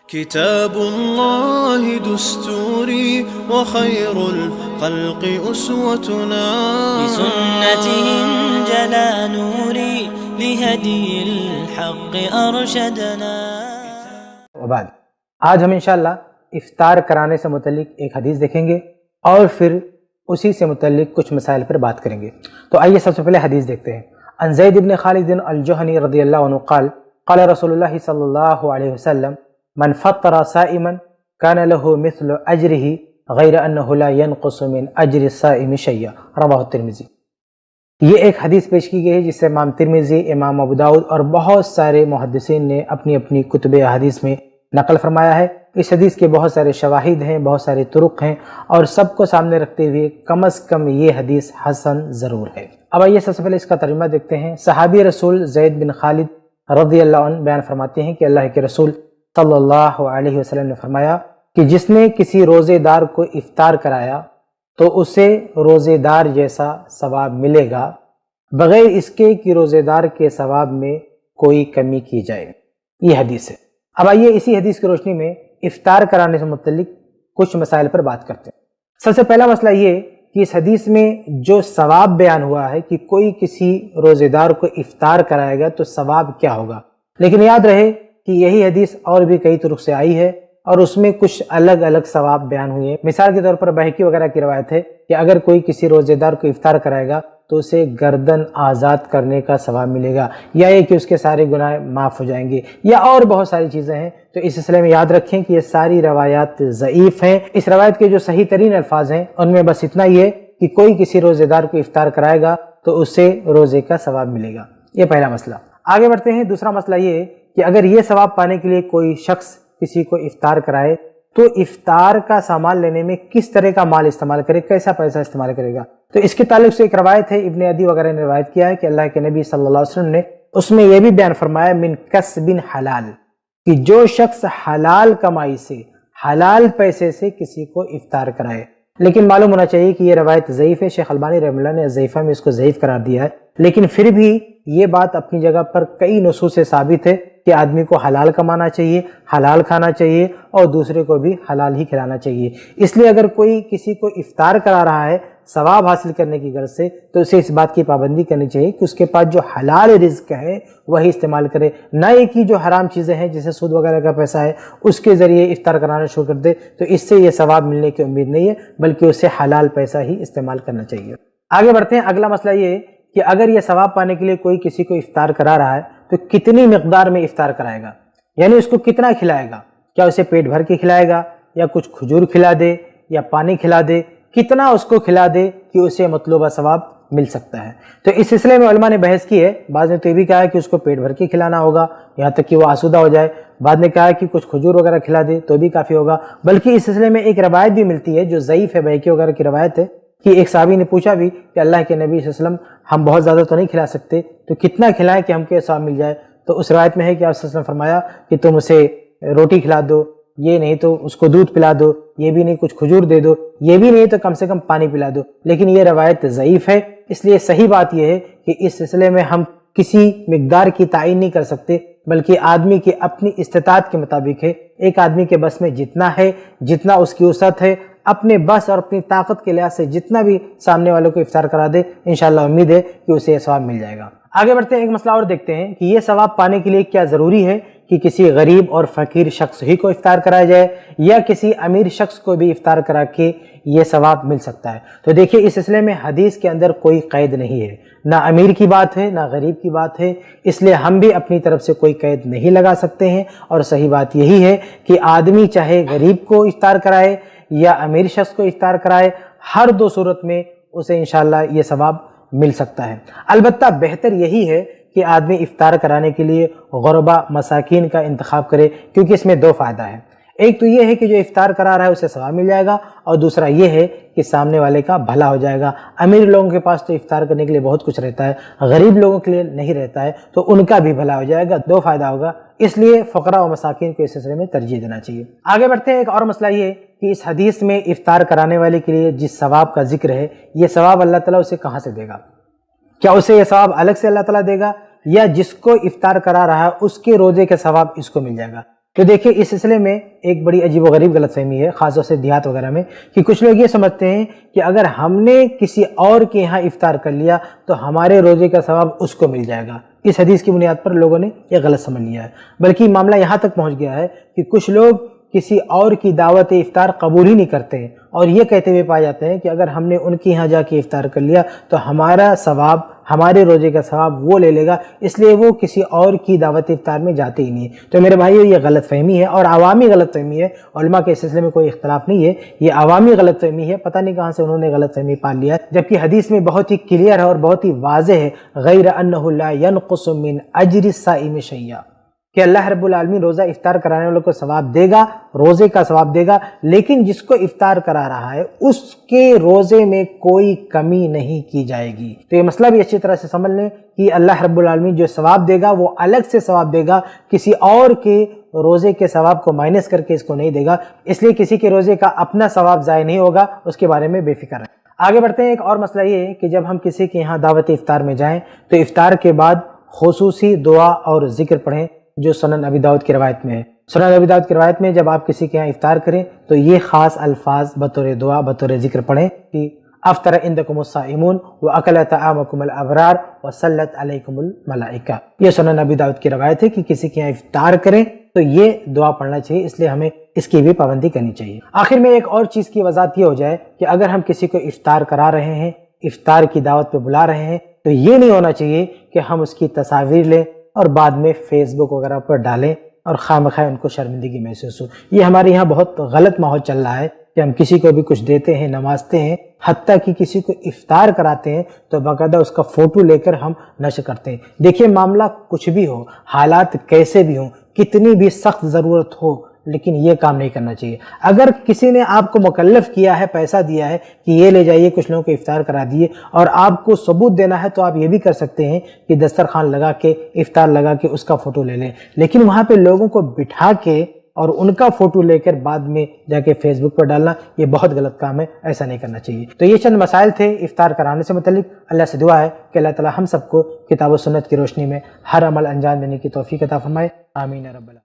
كتاب الله دستوري وخير الخلق أسوتنا بسنته انجلى نوري لهدي الحق أرشدنا. وبعد آج ہم انشاءاللہ افطار کرانے سے متعلق ایک حدیث دیکھیں گے اور پھر اسی سے متعلق کچھ مسائل پر بات کریں گے. تو آئیے سب سے پہلے حدیث دیکھتے ہیں. عن زید بن خالد الجہنی رضی اللہ عنہ قال قال رسول اللہ صلی اللہ علیہ وسلم من فطر صائما كان له مثل اجره غیر انه لا ينقص من اجر الصائم شيئا رواہ الترمذی. یہ ایک حدیث پیش کی گئی ہے جسے امام ترمذی، امام ابو داؤد اور بہت سارے محدثین نے اپنی اپنی کتب احادیث میں نقل فرمایا ہے. اس حدیث کے بہت سارے شواہد ہیں، بہت سارے طرق ہیں اور سب کو سامنے رکھتے ہوئے کم از کم یہ حدیث حسن ضرور ہے. اب آئیے سب سے پہلے اس کا ترجمہ دیکھتے ہیں. صحابی رسول زید بن خالد رضی اللہ عنہ بیان فرماتے ہیں کہ اللہ کے رسول صلی اللہ علیہ وسلم نے فرمایا کہ جس نے کسی روزے دار کو افطار کرایا تو اسے روزے دار جیسا ثواب ملے گا بغیر اس کے کہ روزے دار کے ثواب میں کوئی کمی کی جائے. یہ حدیث ہے. اب آئیے اسی حدیث کی روشنی میں افطار کرانے سے متعلق کچھ مسائل پر بات کرتے ہیں. سب سے پہلا مسئلہ یہ کہ اس حدیث میں جو ثواب بیان ہوا ہے کہ کوئی کسی روزے دار کو افطار کرائے گا تو ثواب کیا ہوگا، لیکن یاد رہے کہ یہی حدیث اور بھی کئی طرق سے آئی ہے اور اس میں کچھ الگ الگ ثواب بیان ہوئے ہیں. مثال کے طور پر بہقی وغیرہ کی روایت ہے کہ اگر کوئی کسی روزے دار کو افطار کرائے گا تو اسے گردن آزاد کرنے کا ثواب ملے گا، یا یہ کہ اس کے سارے گناہ معاف ہو جائیں گے، یا اور بہت ساری چیزیں ہیں. تو اس سلسلے میں یاد رکھیں کہ یہ ساری روایات ضعیف ہیں. اس روایت کے جو صحیح ترین الفاظ ہیں ان میں بس اتنا ہی ہے کہ کوئی کسی روزے دار کو افطار کرائے گا تو اسے روزے کا ثواب ملے گا. یہ پہلا مسئلہ. آگے بڑھتے ہیں. دوسرا مسئلہ یہ کہ اگر یہ ثواب پانے کے لیے کوئی شخص کسی کو افطار کرائے تو افطار کا سامان لینے میں کس طرح کا مال استعمال کرے، کیسا پیسہ استعمال کرے گا. تو اس کے تعلق سے ایک روایت ہے، ابن عدی وغیرہ نے روایت کیا ہے کہ اللہ کے نبی صلی اللہ علیہ وسلم نے اس میں یہ بھی بیان فرمایا من کسب حلال، کہ جو شخص حلال کمائی سے، حلال پیسے سے کسی کو افطار کرائے. لیکن معلوم ہونا چاہیے کہ یہ روایت ضعیف ہے. شیخ البانی رحمہ اللہ نے ضعیفہ میں اس کو ضعیف قرار دیا ہے، لیکن پھر بھی یہ بات اپنی جگہ پر کئی نصوص سے ثابت ہے کہ آدمی کو حلال کمانا چاہیے، حلال کھانا چاہیے اور دوسرے کو بھی حلال ہی کھلانا چاہیے. اس لیے اگر کوئی کسی کو افطار کرا رہا ہے ثواب حاصل کرنے کی غرض سے تو اسے اس بات کی پابندی کرنی چاہیے کہ اس کے پاس جو حلال رزق ہے وہی استعمال کرے، نہ یہ کہ جو حرام چیزیں ہیں جیسے سود وغیرہ کا پیسہ ہے اس کے ذریعے افطار کرانا شروع کر دے. تو اس سے یہ ثواب ملنے کی امید نہیں ہے، بلکہ اسے حلال پیسہ ہی استعمال کرنا چاہیے. آگے بڑھتے ہیں. اگلا مسئلہ یہ کہ اگر یہ ثواب پانے کے لیے کوئی کسی کو افطار کرا رہا ہے تو کتنی مقدار میں افطار کرائے گا، یعنی اس کو کتنا کھلائے گا. کیا اسے پیٹ بھر کے کھلائے گا یا کچھ کھجور کھلا دے یا پانی کھلا دے، کتنا اس کو کھلا دے کہ اسے مطلوبہ ثواب مل سکتا ہے. تو اس سلسلے میں علماء نے بحث کی ہے. بعض نے تو یہ بھی کہا ہے کہ اس کو پیٹ بھر کے کھلانا ہوگا یہاں تک کہ وہ آسودہ ہو جائے. بعد نے کہا کہ کچھ کھجور وغیرہ کھلا دے تو بھی کافی ہوگا. بلکہ اس سلسلے میں ایک روایت بھی ملتی ہے جو ضعیف ہے، بہقی وغیرہ کی روایت ہے کہ ایک صحابی نے پوچھا بھی کہ اللہ کے نبی صلی اللہ علیہ وسلم ہم بہت زیادہ تو نہیں کھلا سکتے، تو کتنا کھلائیں کہ ہم کو ثواب مل جائے. تو اس روایت میں ہے کہ آپ صلی اللہ علیہ وسلم فرمایا کہ تم اسے روٹی کھلا دو، یہ نہیں تو اس کو دودھ پلا دو، یہ بھی نہیں کچھ کھجور دے دو، یہ بھی نہیں تو کم سے کم پانی پلا دو. لیکن یہ روایت ضعیف ہے. اس لیے صحیح بات یہ ہے کہ اس سلسلے میں ہم کسی مقدار کی تعین نہیں کر سکتے، بلکہ آدمی کی اپنی استطاعت کے مطابق ہے. ایک آدمی کے بس میں جتنا ہے، جتنا اس کی وسعت ہے، اپنے بس اور اپنی طاقت کے لحاظ سے جتنا بھی سامنے والوں کو افطار کرا دے، انشاءاللہ امید ہے کہ اسے یہ ثواب مل جائے گا. آگے بڑھتے ہیں. ایک مسئلہ اور دیکھتے ہیں کہ یہ ثواب پانے کے لیے کیا ضروری ہے کہ کسی غریب اور فقیر شخص ہی کو افطار کرایا جائے یا کسی امیر شخص کو بھی افطار کرا کے یہ ثواب مل سکتا ہے. تو دیکھیے اس سلسلے میں حدیث کے اندر کوئی قید نہیں ہے، نہ امیر کی بات ہے نہ غریب کی بات ہے. اس لیے ہم بھی اپنی طرف سے کوئی قید نہیں لگا سکتے ہیں. اور صحیح بات یہی ہے کہ آدمی چاہے غریب کو افطار کرائے یا امیر شخص کو افطار کرائے، ہر دو صورت میں اسے انشاءاللہ یہ ثواب مل سکتا ہے. البتہ بہتر یہی ہے کہ آدمی افطار کرانے کے لیے غربا مساکین کا انتخاب کرے، کیونکہ اس میں دو فائدہ ہے. ایک تو یہ ہے کہ جو افطار کرا رہا ہے اسے ثواب مل جائے گا، اور دوسرا یہ ہے کہ سامنے والے کا بھلا ہو جائے گا. امیر لوگوں کے پاس تو افطار کرنے کے لیے بہت کچھ رہتا ہے، غریب لوگوں کے لیے نہیں رہتا ہے، تو ان کا بھی بھلا ہو جائے گا، دو فائدہ ہوگا. اس لیے فقراء و مساکین کو اس سلسلے میں ترجیح دینا چاہیے. آگے بڑھتے ہیں. ایک اور مسئلہ یہ کہ اس حدیث میں افطار کرانے والے کے لیے جس ثواب کا ذکر ہے، یہ ثواب اللہ تعالیٰ اسے کہاں سے دے گا؟ کیا اسے یہ ثواب الگ سے اللہ تعالیٰ دے گا یا جس کو افطار کرا رہا ہے اس کے روزے کے ثواب اس کو مل جائے گا؟ تو دیکھیں اس سلسلے میں ایک بڑی عجیب و غریب غلط فہمی ہے، خاص طور سے دیہات وغیرہ میں، کہ کچھ لوگ یہ سمجھتے ہیں کہ اگر ہم نے کسی اور کے یہاں افطار کر لیا تو ہمارے روزے کا ثواب اس کو مل جائے گا۔ اس حدیث کی بنیاد پر لوگوں نے یہ غلط سمجھ لیا ہے، بلکہ معاملہ یہاں تک پہنچ گیا ہے کہ کچھ لوگ کسی اور کی دعوت افطار قبول ہی نہیں کرتے ہیں اور یہ کہتے ہوئے پائے جاتے ہیں کہ اگر ہم نے ان کے یہاں جا کے افطار کر لیا تو ہمارا ثواب، ہمارے روزے کا ثواب وہ لے لے گا، اس لیے وہ کسی اور کی دعوت افطار میں جاتے ہی نہیں۔ تو میرے بھائیو یہ غلط فہمی ہے اور عوامی غلط فہمی ہے، علماء کے اس سلسلے میں کوئی اختلاف نہیں ہے، یہ عوامی غلط فہمی ہے، پتہ نہیں کہاں سے انہوں نے غلط فہمی پال لیا ہے، جبکہ حدیث میں بہت ہی کلیئر ہے اور بہت ہی واضح ہے، غیر انہ لا ينقص من اجر الصائم شیئا، کہ اللہ رب العالمین روزہ افطار کرانے والوں کو ثواب دے گا، روزے کا ثواب دے گا، لیکن جس کو افطار کرا رہا ہے اس کے روزے میں کوئی کمی نہیں کی جائے گی۔ تو یہ مسئلہ بھی اچھی طرح سے سمجھ لیں کہ اللہ رب العالمین جو ثواب دے گا وہ الگ سے ثواب دے گا، کسی اور کے روزے کے ثواب کو مائنس کر کے اس کو نہیں دے گا، اس لیے کسی کے روزے کا اپنا ثواب ضائع نہیں ہوگا، اس کے بارے میں بے فکر رہیں۔ آگے بڑھتے ہیں۔ ایک اور مسئلہ یہ ہے کہ جب ہم کسی کے یہاں دعوت افطار میں جائیں تو افطار کے بعد خصوصی دعا اور ذکر پڑھیں جو سنن ابی داؤد کی روایت میں ہے۔ سنن ابی داؤد کی روایت میں جب آپ کسی کے یہاں افطار کریں تو یہ خاص الفاظ بطور دعا، بطور ذکر پڑھیں کہ افطر عندکم الصائمون واکل طعامکم الابرار وصلت علیکم الملائکہ۔ یہ سنن ابی داؤد کی روایت ہے کہ کسی کے یہاں افطار کریں تو یہ دعا پڑھنا چاہیے، اس لیے ہمیں اس کی بھی پابندی کرنی چاہیے۔ آخر میں ایک اور چیز کی وضاحت یہ ہو جائے کہ اگر ہم کسی کو افطار کرا رہے ہیں، افطار کی دعوت پہ بلا رہے ہیں، تو یہ نہیں ہونا چاہیے کہ ہم اس کی تصاویر لیں اور بعد میں فیس بک وغیرہ پر ڈالیں اور خواہ مخواہ ان کو شرمندگی محسوس ہو۔ یہ ہمارے یہاں بہت غلط ماحول چل رہا ہے کہ ہم کسی کو بھی کچھ دیتے ہیں، نوازتے ہیں، حتیٰ کہ کسی کو افطار کراتے ہیں تو باقاعدہ اس کا فوٹو لے کر ہم نشر کرتے ہیں۔ دیکھیے معاملہ کچھ بھی ہو، حالات کیسے بھی ہوں، کتنی بھی سخت ضرورت ہو، لیکن یہ کام نہیں کرنا چاہیے۔ اگر کسی نے آپ کو مکلف کیا ہے، پیسہ دیا ہے کہ یہ لے جائیے کچھ لوگوں کو افطار کرا دیے، اور آپ کو ثبوت دینا ہے تو آپ یہ بھی کر سکتے ہیں کہ دسترخوان لگا کے، افطار لگا کے اس کا فوٹو لے لیں، لیکن وہاں پہ لوگوں کو بٹھا کے اور ان کا فوٹو لے کر بعد میں جا کے فیس بک پر ڈالنا یہ بہت غلط کام ہے، ایسا نہیں کرنا چاہیے۔ تو یہ چند مسائل تھے افطار کرانے سے متعلق۔ اللہ سے دعا ہے کہ اللہ تعالی ہم سب کو کتاب و سنت کی روشنی میں ہر عمل انجام دینے کی توفیق عطا فرمائے، آمین یا رب العالمین۔